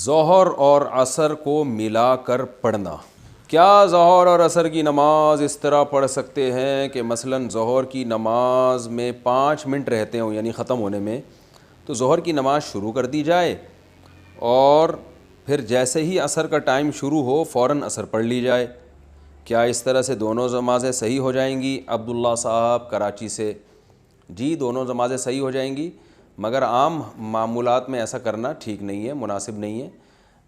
ظہر اور عصر کو ملا کر پڑھنا۔ کیا ظہر اور عصر کی نماز اس طرح پڑھ سکتے ہیں کہ مثلاً ظہر کی نماز میں 5 منٹ رہتے ہوں، یعنی ختم ہونے میں، تو ظہر کی نماز شروع کر دی جائے اور پھر جیسے ہی عصر کا ٹائم شروع ہو فوراً عصر پڑھ لی جائے؟ کیا اس طرح سے دونوں نمازیں صحیح ہو جائیں گی؟ عبداللہ صاحب کراچی سے۔ جی دونوں نمازیں صحیح ہو جائیں گی، مگر عام معمولات میں ایسا کرنا ٹھیک نہیں ہے، مناسب نہیں ہے،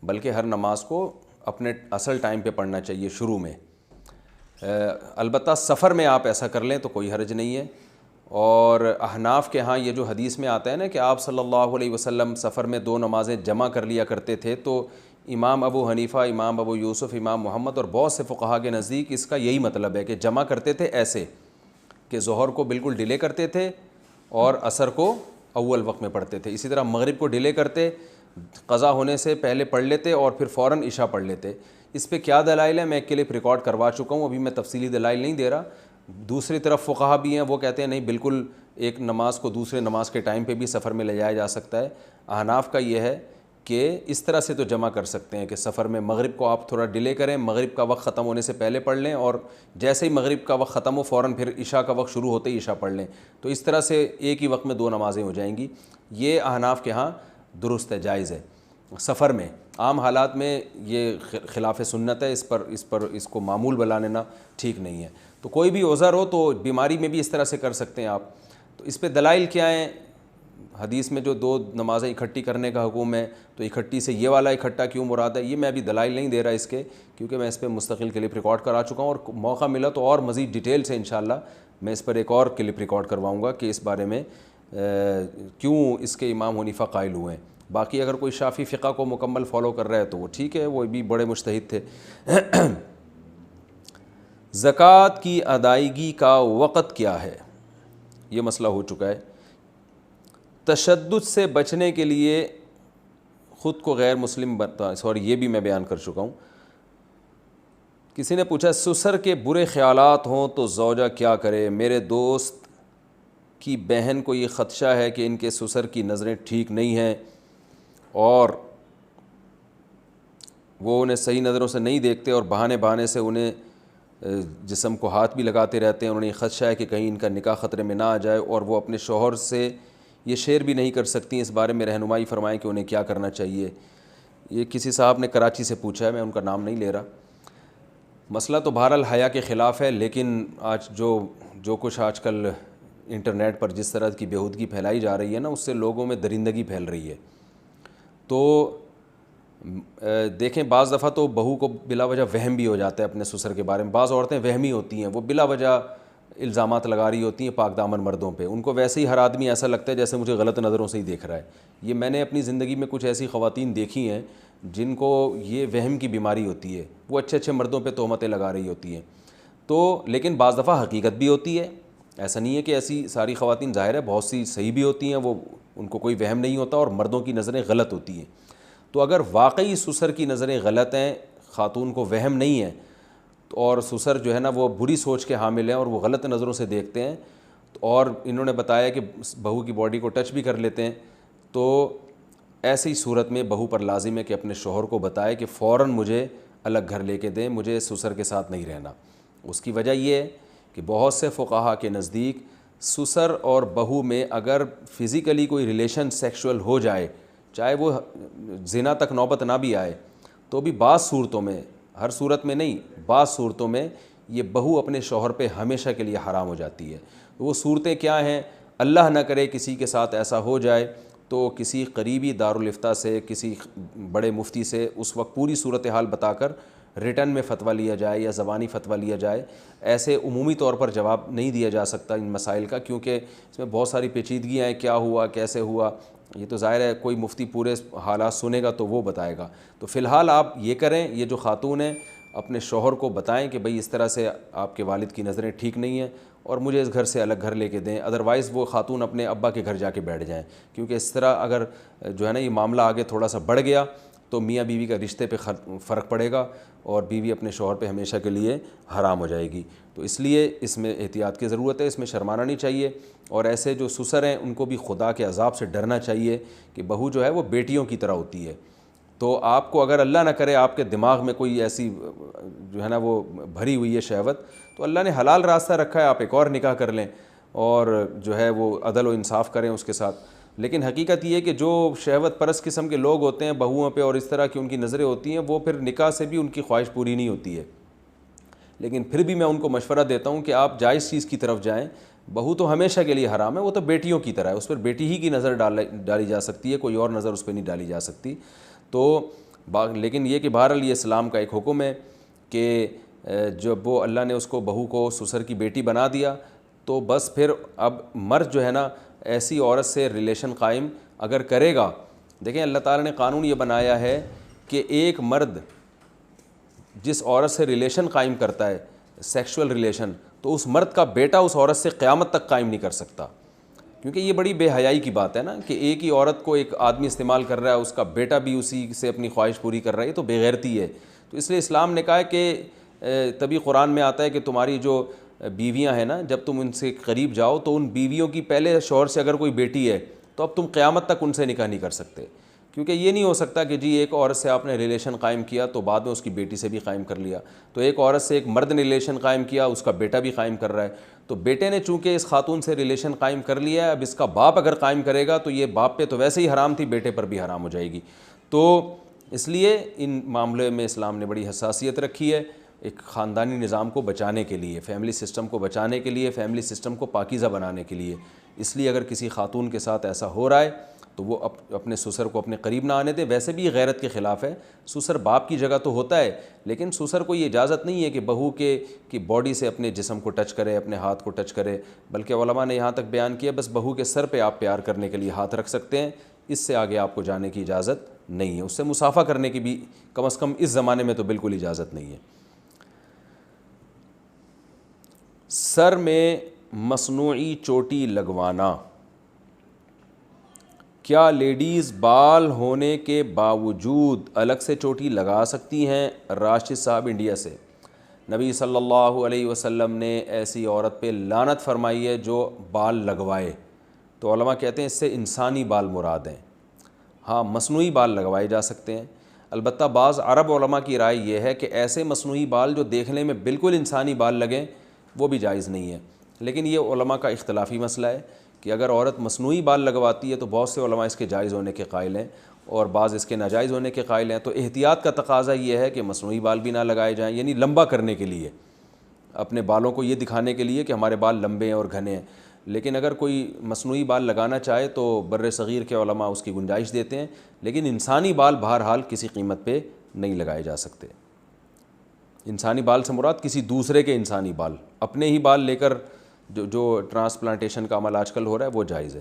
بلکہ ہر نماز کو اپنے اصل ٹائم پہ پڑھنا چاہیے شروع میں۔ البتہ سفر میں آپ ایسا کر لیں تو کوئی حرج نہیں ہے۔ اور احناف کے ہاں یہ جو حدیث میں آتا ہے نا کہ آپ صلی اللہ علیہ وسلم سفر میں 2 نمازیں جمع کر لیا کرتے تھے، تو امام ابو حنیفہ، امام ابو یوسف، امام محمد اور بہت سے فقہا کے نزدیک اس کا یہی مطلب ہے کہ جمع کرتے تھے ایسے کہ ظہر کو بالکل ڈیلے کرتے تھے اور عصر کو اول وقت میں پڑھتے تھے، اسی طرح مغرب کو ڈیلے کرتے، قضا ہونے سے پہلے پڑھ لیتے اور پھر فوراً عشاء پڑھ لیتے۔ اس پہ کیا دلائل ہے میں ایک کلپ ریکارڈ کروا چکا ہوں، ابھی میں تفصیلی دلائل نہیں دے رہا۔ دوسری طرف فقہا بھی ہیں، وہ کہتے ہیں نہیں بالکل ایک نماز کو دوسرے نماز کے ٹائم پہ بھی سفر میں لے جایا جا سکتا ہے۔ احناف کا یہ ہے کہ اس طرح سے تو جمع کر سکتے ہیں کہ سفر میں مغرب کو آپ تھوڑا ڈیلے کریں، مغرب کا وقت ختم ہونے سے پہلے پڑھ لیں اور جیسے ہی مغرب کا وقت ختم ہو فوراً پھر عشاء کا وقت شروع ہوتے ہی عشاء پڑھ لیں، تو اس طرح سے ایک ہی وقت میں 2 نمازیں ہو جائیں گی۔ یہ احناف کے ہاں درست ہے، جائز ہے۔ سفر میں عام حالات میں یہ خلاف سنت ہے، اس کو معمول بنا لینا ٹھیک نہیں ہے۔ تو کوئی بھی عذر ہو تو بیماری میں بھی اس طرح سے کر سکتے ہیں آپ۔ تو اس پہ دلائل کیا ہیں؟ حدیث میں جو 2 نمازیں اکٹھی کرنے کا حکم ہے، تو اکٹھی سے یہ والا اکٹھا کیوں مراد ہے؟ یہ میں ابھی دلائل نہیں دے رہا اس کے، کیونکہ میں اس پہ مستقل کلپ ریکارڈ کرا چکا ہوں، اور موقع ملا تو اور مزید ڈیٹیل سے انشاءاللہ میں اس پر ایک اور کلپ ریکارڈ کرواؤں گا کہ اس بارے میں کیوں اس کے امام حنیفہ قائل ہوئے ہیں۔ باقی اگر کوئی شافعی فقہ کو مکمل فالو کر رہا ہے تو وہ ٹھیک ہے، وہ بھی بڑے مجتہد تھے۔ زکوٰۃ کی ادائیگی کا وقت کیا ہے؟ یہ مسئلہ ہو چکا ہے۔ تشدد سے بچنے کے لیے خود کو غیر مسلم یہ بھی میں بیان کر چکا ہوں۔ کسی نے پوچھا سسر کے برے خیالات ہوں تو زوجہ کیا کرے؟ میرے دوست کی بہن کو یہ خدشہ ہے کہ ان کے سسر کی نظریں ٹھیک نہیں ہیں اور وہ انہیں صحیح نظروں سے نہیں دیکھتے اور بہانے سے انہیں جسم کو ہاتھ بھی لگاتے رہتے ہیں۔ انہیں یہ خدشہ ہے کہ کہیں ان کا نکاح خطرے میں نہ آ جائے اور وہ اپنے شوہر سے یہ شیئر بھی نہیں کر سکتی۔ اس بارے میں رہنمائی فرمائیں کہ انہیں کیا کرنا چاہیے۔ یہ کسی صاحب نے کراچی سے پوچھا ہے، میں ان کا نام نہیں لے رہا۔ مسئلہ تو بہرحال حیا کے خلاف ہے، لیکن آج جو کچھ آج کل انٹرنیٹ پر جس طرح کی بیہودگی پھیلائی جا رہی ہے نا، اس سے لوگوں میں درندگی پھیل رہی ہے۔ تو دیکھیں بعض دفعہ تو بہو کو بلا وجہ وہم بھی ہو جاتا ہے اپنے سسر کے بارے میں۔ بعض عورتیں وہمی ہوتی ہیں، وہ بلا وجہ الزامات لگا رہی ہوتی ہیں پاک دامن مردوں پہ۔ ان کو ویسے ہی ہر آدمی ایسا لگتا ہے جیسے مجھے غلط نظروں سے ہی دیکھ رہا ہے۔ یہ میں نے اپنی زندگی میں کچھ ایسی خواتین دیکھی ہیں جن کو یہ وہم کی بیماری ہوتی ہے، وہ اچھے مردوں پہ تہمتیں لگا رہی ہوتی ہیں۔ تو لیکن بعض دفعہ حقیقت بھی ہوتی ہے، ایسا نہیں ہے کہ ایسی ساری خواتین، ظاہر ہے بہت سی صحیح بھی ہوتی ہیں، وہ ان کو کوئی وہم نہیں ہوتا اور مردوں کی نظریں غلط ہوتی ہیں۔ تو اگر واقعی سسر کی نظریں غلط ہیں، خاتون کو وہم نہیں ہے اور سسر جو ہے نا وہ بری سوچ کے حامل ہیں اور وہ غلط نظروں سے دیکھتے ہیں، اور انہوں نے بتایا کہ بہو کی باڈی کو ٹچ بھی کر لیتے ہیں، تو ایسی صورت میں بہو پر لازم ہے کہ اپنے شوہر کو بتائے کہ فوراً مجھے الگ گھر لے کے دیں، مجھے سسر کے ساتھ نہیں رہنا۔ اس کی وجہ یہ ہے کہ بہت سے فقہا کے نزدیک سسر اور بہو میں اگر فزیکلی کوئی ریلیشن سیکشول ہو جائے، چاہے وہ زنا تک نوبت نہ بھی آئے، تو بھی بعض صورتوں میں، ہر صورت میں نہیں، بعض صورتوں میں یہ بہو اپنے شوہر پہ ہمیشہ کے لیے حرام ہو جاتی ہے۔ وہ صورتیں کیا ہیں؟ اللہ نہ کرے کسی کے ساتھ ایسا ہو جائے تو کسی قریبی دارالافتاء سے، کسی بڑے مفتی سے اس وقت پوری صورتحال بتا کر ریٹن میں فتویٰ لیا جائے یا زبانی فتویٰ لیا جائے۔ ایسے عمومی طور پر جواب نہیں دیا جا سکتا ان مسائل کا، کیونکہ اس میں بہت ساری پیچیدگیاں ہیں، کیا ہوا، کیسے ہوا، یہ تو ظاہر ہے کوئی مفتی پورے حالات سنے گا تو وہ بتائے گا۔ تو فی الحال آپ یہ کریں، یہ جو خاتون ہیں اپنے شوہر کو بتائیں کہ بھئی اس طرح سے آپ کے والد کی نظریں ٹھیک نہیں ہیں اور مجھے اس گھر سے الگ گھر لے کے دیں، ادروائز وہ خاتون اپنے ابا کے گھر جا کے بیٹھ جائیں، کیونکہ اس طرح اگر جو ہے نا یہ معاملہ آگے تھوڑا سا بڑھ گیا تو میاں بیوی کا رشتے پہ فرق پڑے گا اور بیوی اپنے شوہر پہ ہمیشہ کے لیے حرام ہو جائے گی۔ تو اس لیے اس میں احتیاط کی ضرورت ہے، اس میں شرمانا نہیں چاہیے، اور ایسے جو سسر ہیں ان کو بھی خدا کے عذاب سے ڈرنا چاہیے کہ بہو جو ہے وہ بیٹیوں کی طرح ہوتی ہے، تو آپ کو اگر اللہ نہ کرے آپ کے دماغ میں کوئی ایسی جو ہے نا وہ بھری ہوئی ہے شہوت، تو اللہ نے حلال راستہ رکھا ہے، آپ ایک اور نکاح کر لیں اور جو ہے وہ عدل و انصاف کریں اس کے ساتھ۔ لیکن حقیقت یہ ہے کہ جو شہوت پرست قسم کے لوگ ہوتے ہیں بہوؤں پہ اور اس طرح کی ان کی نظریں ہوتی ہیں، وہ پھر نکاح سے بھی ان کی خواہش پوری نہیں ہوتی ہے۔ لیکن پھر بھی میں ان کو مشورہ دیتا ہوں کہ آپ جائز چیز کی طرف جائیں۔ بہو تو ہمیشہ کے لیے حرام ہے، وہ تو بیٹیوں کی طرح ہے، اس پر بیٹی ہی کی نظر ڈالی جا سکتی ہے، کوئی اور نظر اس پہ نہیں ڈالی جا سکتی۔ تو لیکن یہ کہ بہرحال یہ اسلام کا ایک حکم ہے کہ جب وہ اللہ نے اس کو بہو کو سسر کی بیٹی بنا دیا تو بس پھر اب مرد جو ہے نا ایسی عورت سے ریلیشن قائم اگر کرے گا، دیکھیں اللہ تعالیٰ نے قانون یہ بنایا ہے کہ ایک مرد جس عورت سے ریلیشن قائم کرتا ہے سیکشول ریلیشن، تو اس مرد کا بیٹا اس عورت سے قیامت تک قائم نہیں کر سکتا، کیونکہ یہ بڑی بے حیائی کی بات ہے نا کہ ایک ہی عورت کو ایک آدمی استعمال کر رہا ہے، اس کا بیٹا بھی اسی سے اپنی خواہش پوری کر رہا ہے، یہ تو بے غیرتی ہے۔ تو اس لیے اسلام نے کہا ہے کہ تبھی قرآن میں آتا ہے کہ تمہاری جو بیویاں ہیں نا، جب تم ان سے قریب جاؤ تو ان بیویوں کی پہلے شوہر سے اگر کوئی بیٹی ہے تو اب تم قیامت تک ان سے نکاح نہیں کر سکتے، کیونکہ یہ نہیں ہو سکتا کہ جی ایک عورت سے آپ نے ریلیشن قائم کیا تو بعد میں اس کی بیٹی سے بھی قائم کر لیا، تو ایک عورت سے ایک مرد نے ریلیشن قائم کیا، اس کا بیٹا بھی قائم کر رہا ہے، تو بیٹے نے چونکہ اس خاتون سے ریلیشن قائم کر لیا ہے، اب اس کا باپ اگر قائم کرے گا تو یہ باپ پہ تو ویسے ہی حرام تھی، بیٹے پر بھی حرام ہو جائے گی۔ تو اس لیے ان معاملے میں اسلام نے بڑی حساسیت رکھی ہے، ایک خاندانی نظام کو بچانے کے لیے، فیملی سسٹم کو بچانے کے لیے، فیملی سسٹم کو پاکیزہ بنانے کے لیے۔ اس لیے اگر کسی خاتون کے ساتھ ایسا ہو رہا ہے تو وہ اپنے سسر کو اپنے قریب نہ آنے دے۔ ویسے بھی یہ غیرت کے خلاف ہے، سسر باپ کی جگہ تو ہوتا ہے، لیکن سسر کو یہ اجازت نہیں ہے کہ بہو کی باڈی سے اپنے جسم کو ٹچ کرے، اپنے ہاتھ کو ٹچ کرے، بلکہ علماء نے یہاں تک بیان کیا بس بہو کے سر پہ آپ پیار کرنے کے لیے ہاتھ رکھ سکتے ہیں، اس سے آگے آپ کو جانے کی اجازت نہیں ہے، اس سے مصافحہ کرنے کی بھی کم از کم اس زمانے میں تو بالکل اجازت نہیں ہے۔ سر میں مصنوعی چوٹی لگوانا، کیا لیڈیز بال ہونے کے باوجود الگ سے چوٹی لگا سکتی ہیں؟ راشد صاحب انڈیا سے۔ نبی صلی اللہ علیہ وسلم نے ایسی عورت پہ لعنت فرمائی ہے جو بال لگوائے، تو علماء کہتے ہیں اس سے انسانی بال مراد ہیں۔ ہاں مصنوعی بال لگوائے جا سکتے ہیں، البتہ بعض عرب علماء کی رائے یہ ہے کہ ایسے مصنوعی بال جو دیکھنے میں بالکل انسانی بال لگیں وہ بھی جائز نہیں ہے، لیکن یہ علماء کا اختلافی مسئلہ ہے کہ اگر عورت مصنوعی بال لگواتی ہے تو بہت سے علماء اس کے جائز ہونے کے قائل ہیں اور بعض اس کے ناجائز ہونے کے قائل ہیں۔ تو احتیاط کا تقاضا یہ ہے کہ مصنوعی بال بھی نہ لگائے جائیں، یعنی لمبا کرنے کے لیے، اپنے بالوں کو یہ دکھانے کے لیے کہ ہمارے بال لمبے ہیں اور گھنے ہیں۔ لیکن اگر کوئی مصنوعی بال لگانا چاہے تو بر صغیر کے علماء اس کی گنجائش دیتے ہیں، لیکن انسانی بال بہرحال کسی قیمت پہ نہیں لگائے جا سکتے۔ انسانی بال سے مراد کسی دوسرے کے انسانی بال، اپنے ہی بال لے کر جو ٹرانسپلانٹیشن کا عمل آج کل ہو رہا ہے وہ جائز ہے۔